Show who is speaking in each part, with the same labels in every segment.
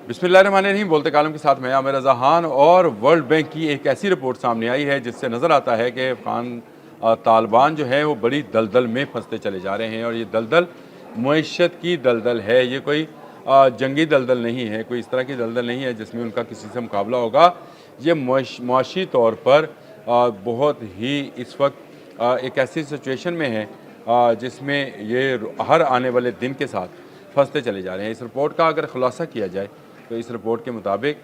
Speaker 1: बिस्मिल्लाहिर्रहमानिर्रहीम। बोलते कालम के साथ मैं आमिर रज़ा खान। और वर्ल्ड बैंक की एक ऐसी रिपोर्ट सामने आई है जिससे नज़र आता है कि अफ़गान तालिबान जो है वो बड़ी दलदल में फंसते चले जा रहे हैं। और ये दलदल मईशत की दलदल है, ये कोई जंगी दलदल नहीं है, कोई इस तरह की दलदल नहीं है जिसमें उनका किसी से मुकाबला होगा। ये मुआशी तौर पर बहुत ही इस वक्त एक ऐसी सिचुएशन में है जिसमें ये हर आने वाले दिन के साथ फंसते चले जा रहे हैं। इस रिपोर्ट का अगर खुलासा किया जाए तो इस रिपोर्ट के मुताबिक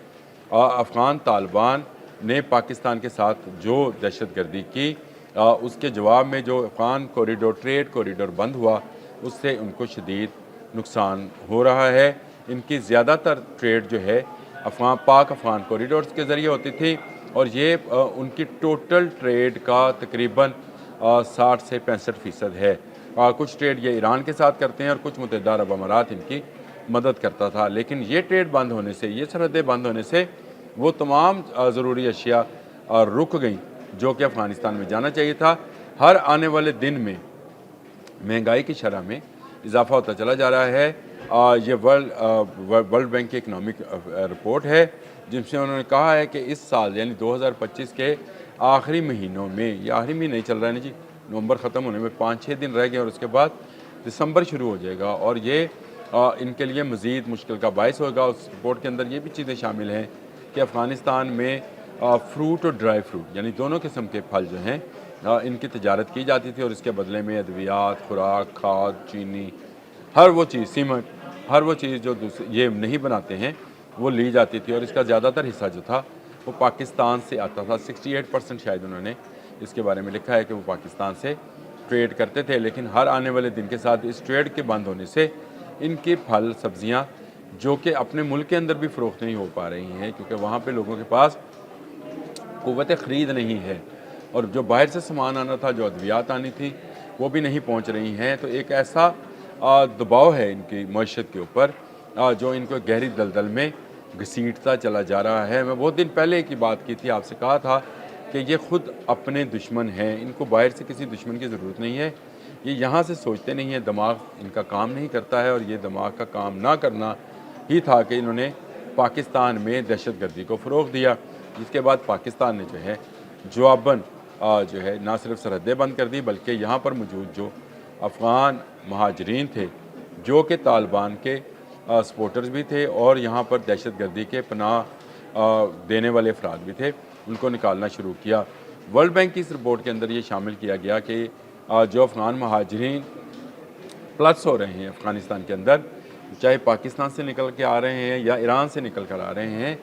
Speaker 1: अफ़गान तालिबान ने पाकिस्तान के साथ जो दहशतगर्दी की उसके जवाब में जो अफ़गान कॉरिडोर ट्रेड कॉरिडोर बंद हुआ उससे उनको शदीद नुकसान हो रहा है। इनकी ज़्यादातर ट्रेड जो है पाक अफ़गान कॉरिडोर्स के ज़रिए होती थी और ये उनकी टोटल ट्रेड का तकरीबन 60 से 65% है। कुछ ट्रेड ये ईरान के साथ करते हैं और कुछ मुत्तहिदा अरब अमारात इनकी मदद करता था। लेकिन ये ट्रेड बंद होने से, ये सरहदें बंद होने से वो तमाम ज़रूरी अशिया रुक गई जो कि अफ़गानिस्तान में जाना चाहिए था। हर आने वाले दिन में महंगाई की शरह में इजाफा होता चला जा रहा है। ये वर्ल्ड बैंक की इकनॉमिक रिपोर्ट है जिसमें उन्होंने कहा है कि इस साल यानी 2025 के आखिरी महीनों में, ये आखिरी महीने नहीं चल रहा है ना जी, नवंबर ख़त्म होने में 5-6 दिन रह गए और उसके बाद दिसंबर शुरू हो जाएगा और ये इनके लिए मज़ीद मुश्किल का बायस होगा। उस रिपोर्ट के अंदर ये भी चीज़ें शामिल हैं कि अफ़गानिस्तान में फ्रूट और ड्राई फ्रूट यानी दोनों किस्म के फल जो हैं इनकी तजारत की जाती थी और इसके बदले में अद्वियात, खुराक, खाद, चीनी, हर वो चीज़, सीमेंट, हर वो चीज़ जो ये नहीं बनाते हैं वो ली जाती थी। और इसका ज़्यादातर हिस्सा जो था वो पाकिस्तान से आता था। 68% शायद उन्होंने इसके बारे में लिखा है कि वो पाकिस्तान से ट्रेड करते थे। लेकिन हर आने वाले दिन के साथ इस ट्रेड के बंद होने से इनके फल सब्ज़ियाँ जो कि अपने मुल्क के अंदर भी फ़रोख्त नहीं हो पा रही हैं क्योंकि वहाँ पे लोगों के पास क़ुव्वत ख़रीद नहीं है और जो बाहर से सामान आना था, जो अद्वियात आनी थी, वो भी नहीं पहुँच रही हैं। तो एक ऐसा दबाव है इनकी मईशत के ऊपर जो इनको गहरी दलदल में घसीटता चला जा रहा है। मैं बहुत दिन पहले की बात की थी, आपसे कहा था कि ये ख़ुद अपने दुश्मन हैं, इनको बाहर से किसी दुश्मन की ज़रूरत नहीं है। ये यहाँ से सोचते नहीं हैं, दिमाग इनका काम नहीं करता है और ये दिमाग का काम ना करना ही था कि इन्होंने पाकिस्तान में दहशतगर्दी को फ़रोग़ दिया। जिसके बाद पाकिस्तान ने जो है जवाबन जो है ना सिर्फ सरहदें बंद कर दी बल्कि यहाँ पर मौजूद जो अफ़गान महाजरीन थे जो कि तालिबान के सपोर्टर्स भी थे और यहाँ पर दहशतगर्दी के पनाह देने वाले अफराद भी थे, उनको निकालना शुरू किया। वर्ल्ड बैंक की इस रिपोर्ट के अंदर ये शामिल किया गया कि जो अफ़गान महाजरीन प्लस हो रहे हैं अफ़गानिस्तान के अंदर, चाहे पाकिस्तान से निकल के आ रहे हैं या ईरान से निकल कर आ रहे हैं,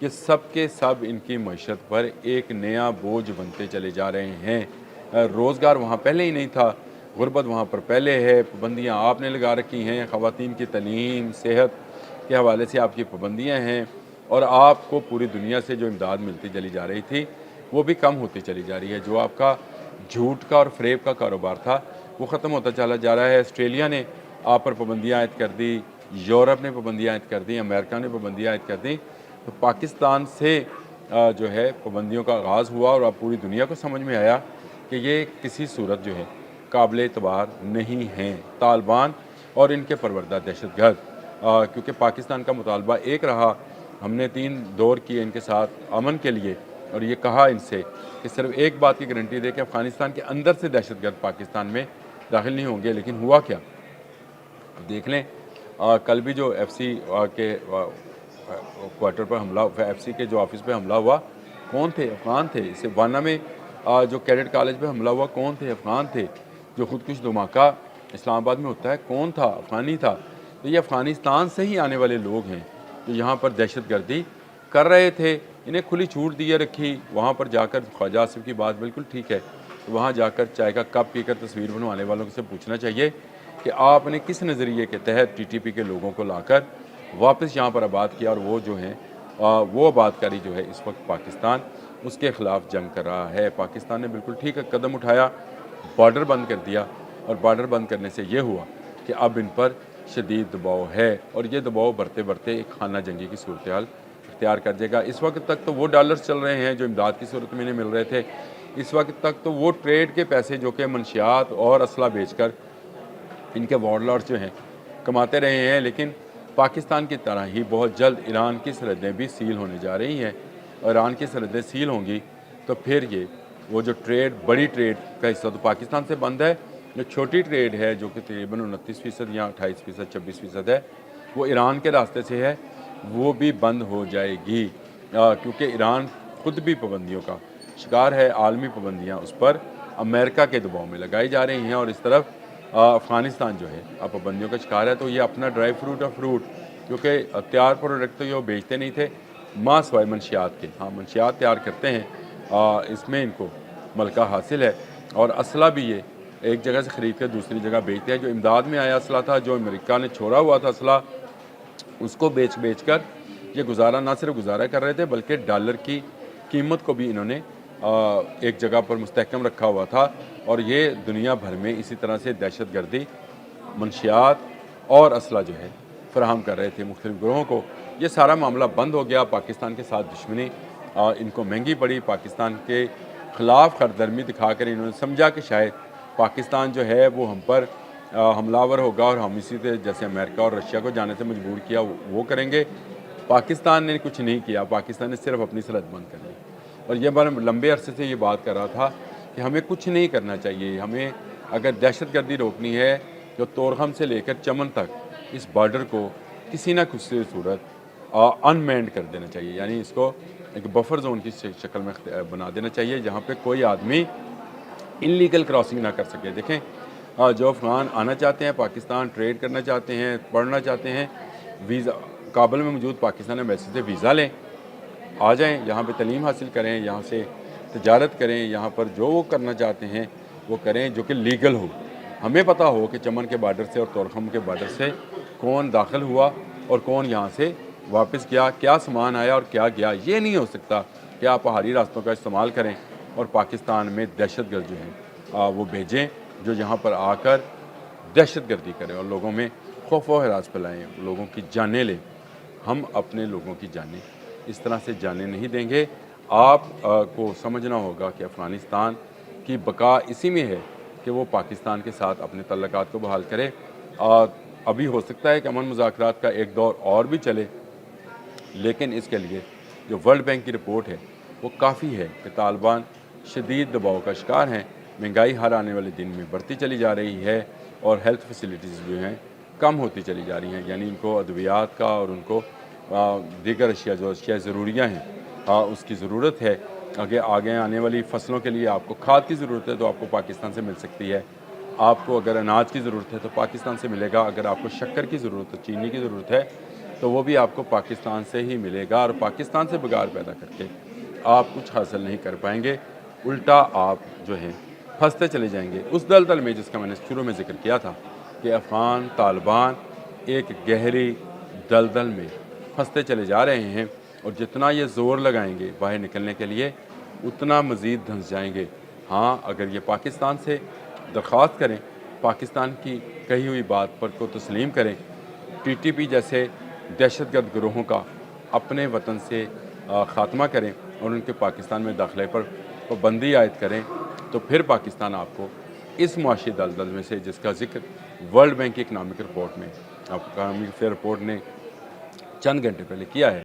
Speaker 1: ये सब के सब इनकी मईशत पर एक नया बोझ बनते चले जा रहे हैं। रोज़गार वहाँ पहले ही नहीं था, गुर्बत वहाँ पर पहले है, पाबंदियाँ आपने लगा रखी हैं, ख़वातीन की तलीम, सेहत के हवाले से आपकी पाबंदियाँ हैं और आपको पूरी दुनिया से जो इमदाद मिलती चली जा रही थी वो भी कम होती चली जा रही है। जो आपका झूठ का और फ़रेब का कारोबार था वो ख़त्म होता चला जा रहा है। ऑस्ट्रेलिया ने आप पर पाबंदियाँ आयद कर दी, यूरोप ने पाबंदियाँ आयद कर दी, अमेरिका ने पाबंदियाँ आयद कर दी। तो पाकिस्तान से जो है पाबंदियों का आगाज़ हुआ और अब पूरी दुनिया को समझ में आया कि ये किसी सूरत जो है काबिल एतबार नहीं हैं तालिबान और इनके परवरदा दहशतगर्द। क्योंकि पाकिस्तान का मुतालबा एक रहा, हमने 3 दौर किए इनके साथ अमन के लिए और ये कहा इनसे कि सिर्फ एक बात की गारंटी दे कि अफ़गानिस्तान के अंदर से दहशतगर्द पाकिस्तान में दाखिल नहीं होंगे। लेकिन हुआ क्या, अब देख लें। कल भी जो FC के क्वार्टर पर हमला, FC के जो ऑफिस पे हमला हुआ, कौन थे? अफ़गान थे। इससे वाना में जो कैडेट कॉलेज पे हमला हुआ, कौन थे? अफ़गान थे। जो खुदकुश धमाका इस्लामाबाद में होता है, कौन था? अफ़गानी था। तो ये अफ़गानिस्तान से ही आने वाले लोग हैं जो यहाँ पर दहशतगर्दी कर रहे थे। इन्हें खुली छूट दी रखी, वहाँ पर जाकर ख्वाजा आसिफ की बात बिल्कुल ठीक है, तो वहाँ जाकर चाय का कप पीकर तस्वीर बनवाने वालों से पूछना चाहिए कि आपने किस नज़रिए के तहत TTP के लोगों को लाकर वापस यहाँ पर आबाद किया और वो जो हैं वो आबादकारी जो है इस वक्त पाकिस्तान उसके ख़िलाफ़ जंग कर रहा है। पाकिस्तान ने बिल्कुल ठीक कदम उठाया, बॉर्डर बंद कर दिया और बॉर्डर बंद करने से ये हुआ कि अब इन पर शदीद दबाव है और ये दबाव बढ़ते बढ़ते एक खाना जंगी की सूरत हाल इख्तियार कर जाएगा। इस वक्त तक तो वो डॉलर्स चल रहे हैं जो इमदाद की सूरत में इन्हें मिल रहे थे। इस वक्त तक तो वो ट्रेड के पैसे जो कि मनशियात और असला बेचकर इनके वॉरलॉर्ड्स जो हैं कमाते रहे हैं। लेकिन पाकिस्तान की तरह ही बहुत जल्द ईरान की सरहदें भी सील होने जा रही हैं। और ईरान की सरहदें सील होंगी तो फिर ये वो जो ट्रेड, बड़ी ट्रेड का हिस्सा तो पाकिस्तान से बंद है, जो छोटी ट्रेड है जो कि तकरीबन 29% या 28%, 26% है, वो ईरान के रास्ते से है, वो भी बंद हो जाएगी। क्योंकि ईरान खुद भी पाबंदियों का शिकार है। आलमी पाबंदियाँ उस पर अमेरिका के दबाव में लगाई जा रही हैं और इस तरफ अफ़गानिस्तान जो है अब पाबंदियों का शिकार है। तो ये अपना ड्राई फ्रूट और फ्रूट, क्योंकि तैयार प्रोडक्ट तो ये वो बेचते नहीं थे, माँ सवाए मंशियात के, हाँ मंशियात तैयार करते हैं, इसमें इनको मलका हासिल है। और असला भी ये एक जगह से ख़रीद कर दूसरी जगह बेचते हैं। जो इमदाद में आया असला था, जो अमेरिका ने छोड़ा हुआ था असला, उसको बेच कर ये गुजारा ना सिर्फ गुजारा कर रहे थे बल्कि डॉलर की कीमत को भी इन्होंने एक जगह पर मुस्तहकम रखा हुआ था। और ये दुनिया भर में इसी तरह से दहशतगर्दी, मंशियात और असला जो है फ़राहम कर रहे थे मुख्तलिफ़ ग्रोहों को। ये सारा मामला बंद हो गया। पाकिस्तान के साथ दुश्मनी इनको महंगी पड़ी। पाकिस्तान के ख़िलाफ़ हरदर्मी दिखाकर इन्होंने समझा कि शायद पाकिस्तान जो है वो हम पर हमलावर होगा और हम इसी से जैसे अमेरिका और रशिया को जाने से मजबूर किया वो करेंगे। पाकिस्तान ने कुछ नहीं किया, पाकिस्तान ने सिर्फ अपनी सरहद बंद कर ली। और ये मैं लंबे अरसे से ये बात कर रहा था कि हमें कुछ नहीं करना चाहिए। हमें अगर दहशतगर्दी रोकनी है तो तोरखम से लेकर चमन तक इस बॉर्डर को किसी ना किसी सूरत अनमैंड कर देना चाहिए, यानी इसको एक बफर जोन की शक्ल में बना देना चाहिए जहाँ पे कोई आदमी इलीगल क्रॉसिंग ना कर सके। देखें, जो अफ़गान आना चाहते हैं पाकिस्तान, ट्रेड करना चाहते हैं, पढ़ना चाहते हैं, वीज़ा काबुल में मौजूद पाकिस्तान एम्बेसी से वीज़ा लें, आ जाएं, यहाँ पे तालीम हासिल करें, यहाँ से तिजारत करें, यहाँ पर जो वो करना चाहते हैं वो करें जो कि लीगल हो। हमें पता हो कि चमन के बॉर्डर से और तोरखम के बॉर्डर से कौन दाखिल हुआ और कौन यहाँ से वापस गया, क्या सामान आया और क्या गया। ये नहीं हो सकता कि आप पहाड़ी रास्तों का इस्तेमाल करें और पाकिस्तान में दहशतगर्द जो हैं वो भेजें, जो यहाँ पर आकर दहशतगर्दी करें और लोगों में खौफ व हरास फैलाएँ, लोगों की जानें लें। हम अपने लोगों की जानें इस तरह से जाने नहीं देंगे। आप को समझना होगा कि अफ़गानिस्तान की बका इसी में है कि वो पाकिस्तान के साथ अपने तल्लुकात को बहाल करे। अभी हो सकता है कि अमन मुज़ाकरात का एक दौर और भी चले, लेकिन इसके लिए जो वर्ल्ड बैंक की रिपोर्ट है वो काफ़ी है कि तालिबान शदीद दबाव का शिकार हैं। महंगाई हर आने वाले दिन में बढ़ती चली जा रही है और हेल्थ फैसिलिटीज़ जो हैं कम होती चली जा रही हैं, यानी इनको अद्वियात का और उनको दीगर अशिया जो अशिया ज़रूरियाँ हैं उसकी ज़रूरत है। आगे आने वाली फ़सलों के लिए आपको खाद की ज़रूरत है तो आपको पाकिस्तान से मिल सकती है। आपको अगर अनाज की ज़रूरत है तो पाकिस्तान से मिलेगा। अगर आपको शक्कर की ज़रूरत है, चीनी की ज़रूरत है तो वो भी आपको पाकिस्तान से ही मिलेगा। और पाकिस्तान से बिगाड़ पैदा करके आप कुछ हासिल नहीं कर पाएंगे, उल्टा आप जो है फंसते चले जाएंगे उस दलदल में जिसका मैंने शुरू में जिक्र किया था कि अफ़गान तालिबान एक गहरी दलदल में फंसते चले जा रहे हैं। और जितना ये ज़ोर लगाएंगे बाहर निकलने के लिए उतना मज़ीद धंस जाएंगे। हाँ, अगर ये पाकिस्तान से दरख्वास्त करें, पाकिस्तान की कही हुई बात पर को तस्लीम करें, TTP जैसे दहशतगर्द गिरोहों का अपने वतन से ख़ात्मा करें और उनके पाकिस्तान में दाखिले पर पाबंदी आयद करें, तो फिर पाकिस्तान आपको इस मुआशी दलदल में से जिसका जिक्र वर्ल्ड बैंक की इकनॉमिक रिपोर्ट में, इकनॉमिक रिपोर्ट ने चंद घंटे पहले किया है,